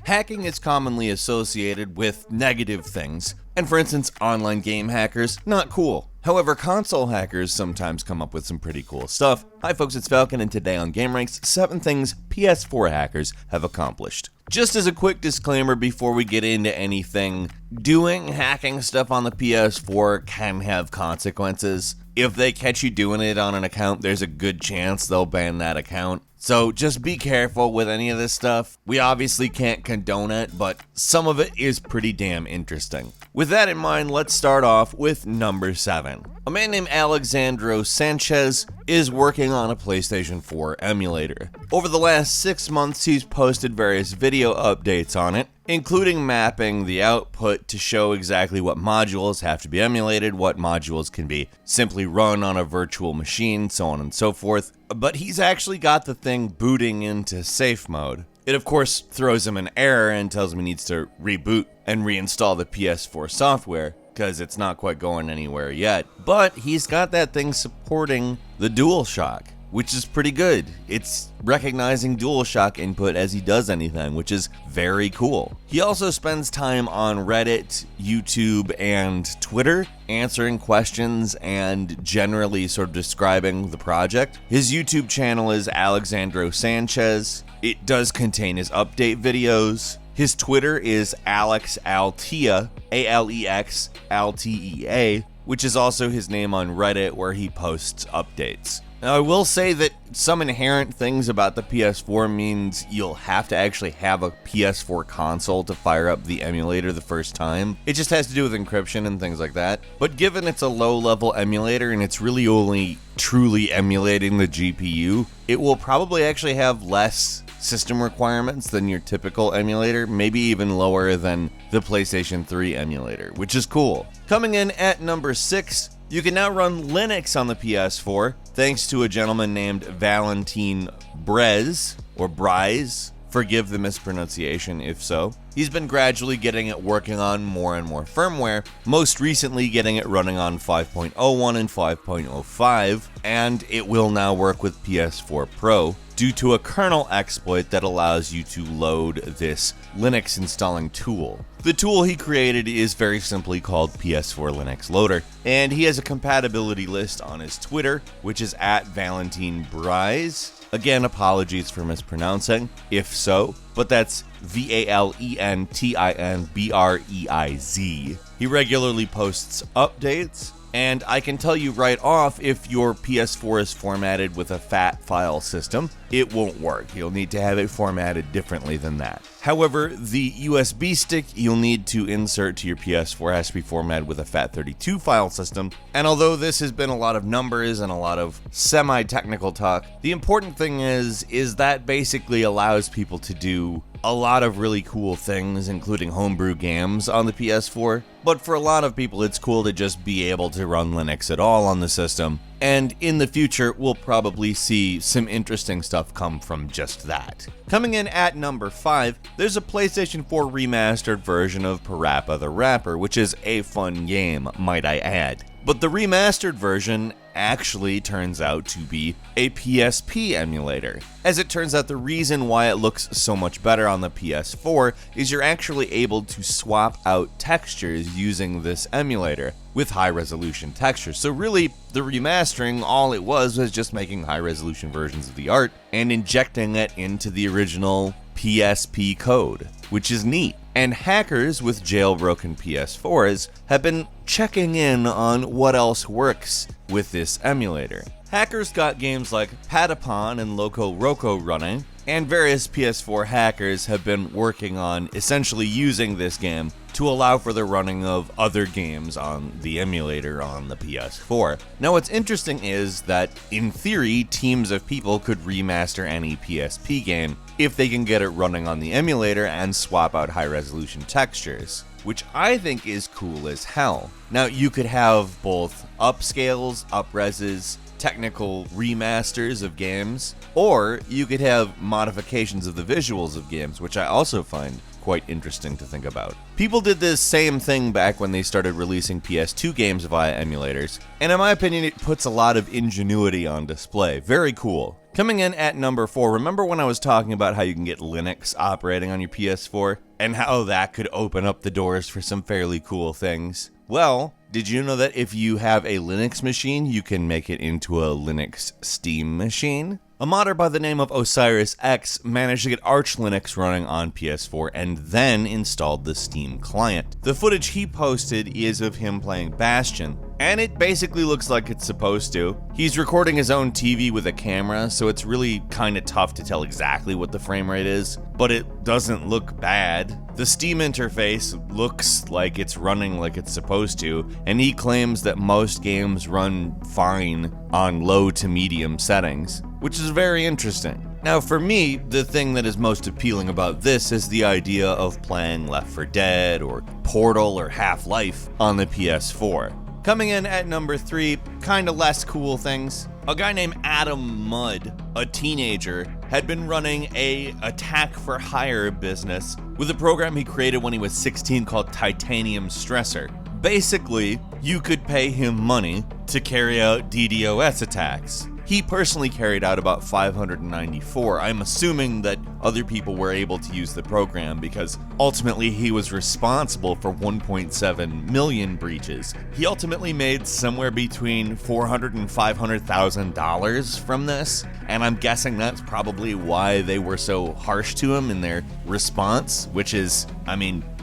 Hacking is commonly associated with negative things, and for instance, online game hackers, not cool. However, console hackers sometimes come up with some pretty cool stuff. Hi folks, it's Falcon, and today on gameranx, 7 things PS4 hackers have accomplished. Just as a quick disclaimer before we get into anything, doing hacking stuff on the PS4 can have consequences. If they catch you doing it on an account, there's a good chance they'll ban that account. So just be careful with any of this stuff. We obviously can't condone it, but some of it is pretty damn interesting. With that in mind, let's start off with number 7. A man named Alexandro Sanchez is working on a PlayStation 4 emulator. Over the last 6 months, he's posted various video updates on it, including mapping the output to show exactly what modules have to be emulated, what modules can be simply run on a virtual machine, so on and so forth. But he's actually got the thing booting into safe mode. It of course throws him an error and tells him he needs to reboot and reinstall the PS4 software, because it's not quite going anywhere yet. But he's got that thing supporting the DualShock, which is pretty good. It's recognizing DualShock input as he does anything, which is very cool. He also spends time on Reddit, YouTube, and Twitter answering questions and generally sort of describing the project. His YouTube channel is Alexandro Sanchez. It does contain his update videos. His Twitter is AlexAltea, AlexAltea, which is also his name on Reddit, where he posts updates. Now, I will say that some inherent things about the PS4 means you'll have to actually have a PS4 console to fire up the emulator the first time. It just has to do with encryption and things like that. But given it's a low-level emulator and it's really only truly emulating the GPU, it will probably actually have less system requirements than your typical emulator, maybe even lower than the PlayStation 3 emulator, which is cool. Coming in at number 6, you can now run Linux on the PS4, thanks to a gentleman named Valentin Brez, or Bryze. Forgive the mispronunciation if so. He's been gradually getting it working on more and more firmware, most recently getting it running on 5.01 and 5.05, and it will now work with PS4 Pro due to a kernel exploit that allows you to load this Linux installing tool. The tool he created is very simply called PS4 Linux Loader, and he has a compatibility list on his Twitter, which is at Valentin Bryze. Again, apologies for mispronouncing, if so, but that's VALENTINBREIZ. He regularly posts updates, and I can tell you right off, if your PS4 is formatted with a FAT file system, it won't work. You'll need to have it formatted differently than that. However, the USB stick you'll need to insert to your PS4 has to be formatted with a FAT32 file system, and although this has been a lot of numbers and a lot of semi-technical talk, the important thing is that basically allows people to do a lot of really cool things, including homebrew games on the PS4, but for a lot of people it's cool to just be able to run Linux at all on the system, and in the future we'll probably see some interesting stuff come from just that. Coming in at number 5, there's a PlayStation 4 remastered version of Parappa the Rapper, which is a fun game, might I add. But the remastered version actually turns out to be a PSP emulator. As it turns out, the reason why it looks so much better on the PS4 is you're actually able to swap out textures using this emulator with high-resolution textures. So really, the remastering, all it was just making high-resolution versions of the art and injecting it into the original PSP code, which is neat. And hackers with jailbroken PS4s have been checking in on what else works with this emulator. Hackers got games like Patapon and Loco Roco running, and various PS4 hackers have been working on essentially using this game to allow for the running of other games on the emulator on the PS4. Now what's interesting is that, in theory, teams of people could remaster any PSP game if they can get it running on the emulator and swap out high-resolution textures, which I think is cool as hell. Now you could have both upscales, upreses, technical remasters of games, or you could have modifications of the visuals of games, which I also find quite interesting to think about. People did this same thing back when they started releasing PS2 games via emulators, and in my opinion it puts a lot of ingenuity on display. Very cool. Coming in at number 4, remember when I was talking about how you can get Linux operating on your PS4? And how that could open up the doors for some fairly cool things? Well, did you know that if you have a Linux machine, you can make it into a Linux Steam machine? A modder by the name of OsirisX managed to get Arch Linux running on PS4 and then installed the Steam client. The footage he posted is of him playing Bastion, and it basically looks like it's supposed to. He's recording his own TV with a camera, so it's really kinda tough to tell exactly what the frame rate is, but it doesn't look bad. The Steam interface looks like it's running like it's supposed to, and he claims that most games run fine on low to medium settings, which is very interesting. Now for me, the thing that is most appealing about this is the idea of playing Left 4 Dead or Portal or Half-Life on the PS4. Coming in at number 3, kinda less cool things. A guy named Adam Mudd, a teenager, had been running a attack for hire business with a program he created when he was 16 called Titanium Stressor. Basically, you could pay him money to carry out DDoS attacks. He personally carried out about 594. I'm assuming that other people were able to use the program because ultimately he was responsible for 1.7 million breaches. He ultimately made somewhere between $400,000 and $500,000 from this, and I'm guessing that's probably why they were so harsh to him in their response, which is,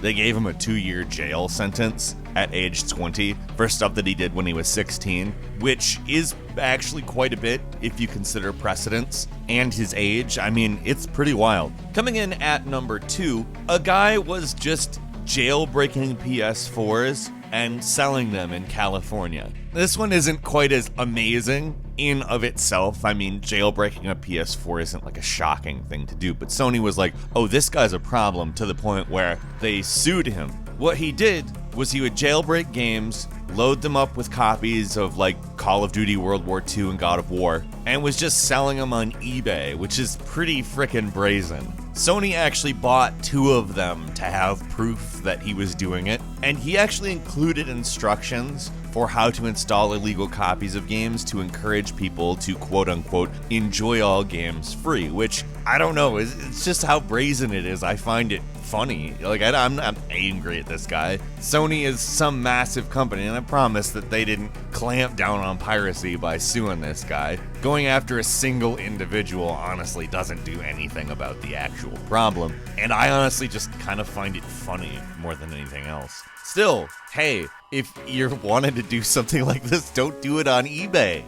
they gave him a 2-year jail sentence at age 20 for stuff that he did when he was 16, which is actually quite a bit if you consider precedence and his age. It's pretty wild. Coming in at number 2, a guy was just jailbreaking PS4s and selling them in California. This one isn't quite as amazing in of itself. Jailbreaking a PS4 isn't like a shocking thing to do, but Sony was like, oh, this guy's a problem, to the point where they sued him. What he did was he would jailbreak games, load them up with copies of like Call of Duty World War II and God of War, and was just selling them on eBay, which is pretty frickin' brazen. Sony actually bought 2 of them to have proof that he was doing it, and he actually included instructions for how to install illegal copies of games to encourage people to quote-unquote enjoy all games free, which, I don't know, it's just how brazen it is. I find it funny. I'm not angry at this guy. Sony is some massive company, and I promise that they didn't clamp down on piracy by suing this guy. Going after a single individual honestly doesn't do anything about the actual problem, and I honestly just kind of find it funny more than anything else. Still, hey, if you're wanting to do something like this, don't do it on eBay.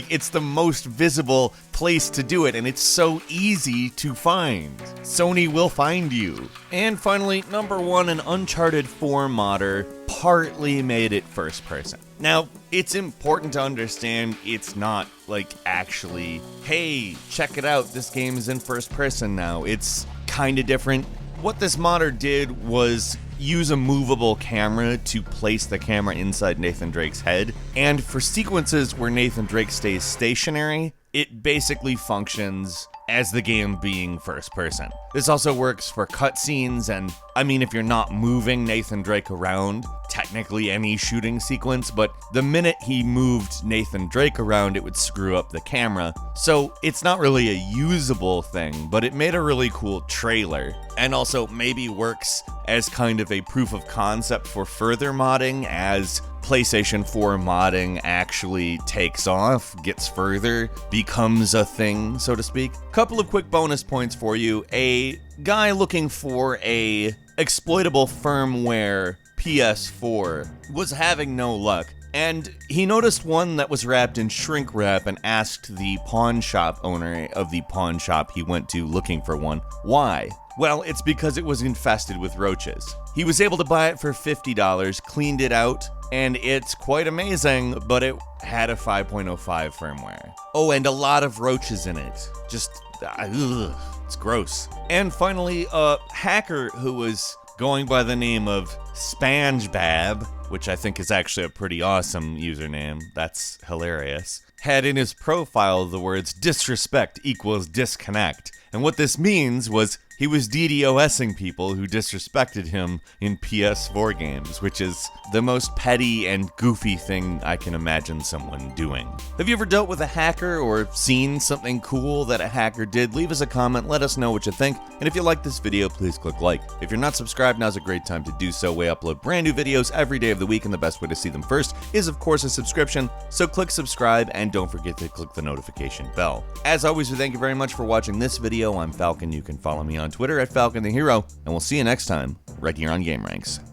It's the most visible place to do it, and it's so easy to find. Sony will find you. And finally, number 1, an Uncharted 4 modder partly made it first person. Now, it's important to understand it's not actually, hey, check it out, this game is in first person now. It's kinda different. What this modder did was use a movable camera to place the camera inside Nathan Drake's head, and for sequences where Nathan Drake stays stationary, it basically functions as the game being first person. This also works for cutscenes, and if you're not moving Nathan Drake around, technically any shooting sequence, but the minute he moved Nathan Drake around, it would screw up the camera. So it's not really a usable thing, but it made a really cool trailer, and also maybe works as kind of a proof of concept for further modding as PlayStation 4 modding actually takes off, gets further, becomes a thing, so to speak. Couple of quick bonus points for you. A guy looking for a exploitable firmware PS4 was having no luck, and he noticed one that was wrapped in shrink wrap and asked the pawn shop owner of the pawn shop he went to looking for one, why? Well, it's because it was infested with roaches. He was able to buy it for $50, cleaned it out, and it's quite amazing, but it had a 5.05 firmware. Oh, and a lot of roaches in it. Just, it's gross. And finally, a hacker who was going by the name of SpongeBob, which I think is actually a pretty awesome username, that's hilarious, had in his profile the words disrespect equals disconnect. And what this means was He was DDoSing people who disrespected him in PS4 games, which is the most petty and goofy thing I can imagine someone doing. Have you ever dealt with a hacker or seen something cool that a hacker did? Leave us a comment, let us know what you think, and if you like this video, please click like. If you're not subscribed, now's a great time to do so. We upload brand new videos every day of the week, and the best way to see them first is, of course, a subscription, so click subscribe and don't forget to click the notification bell. As always, we thank you very much for watching this video. I'm Falcon. You can follow me on Twitter at Falcon the Hero, and we'll see you next time right here on Gameranx.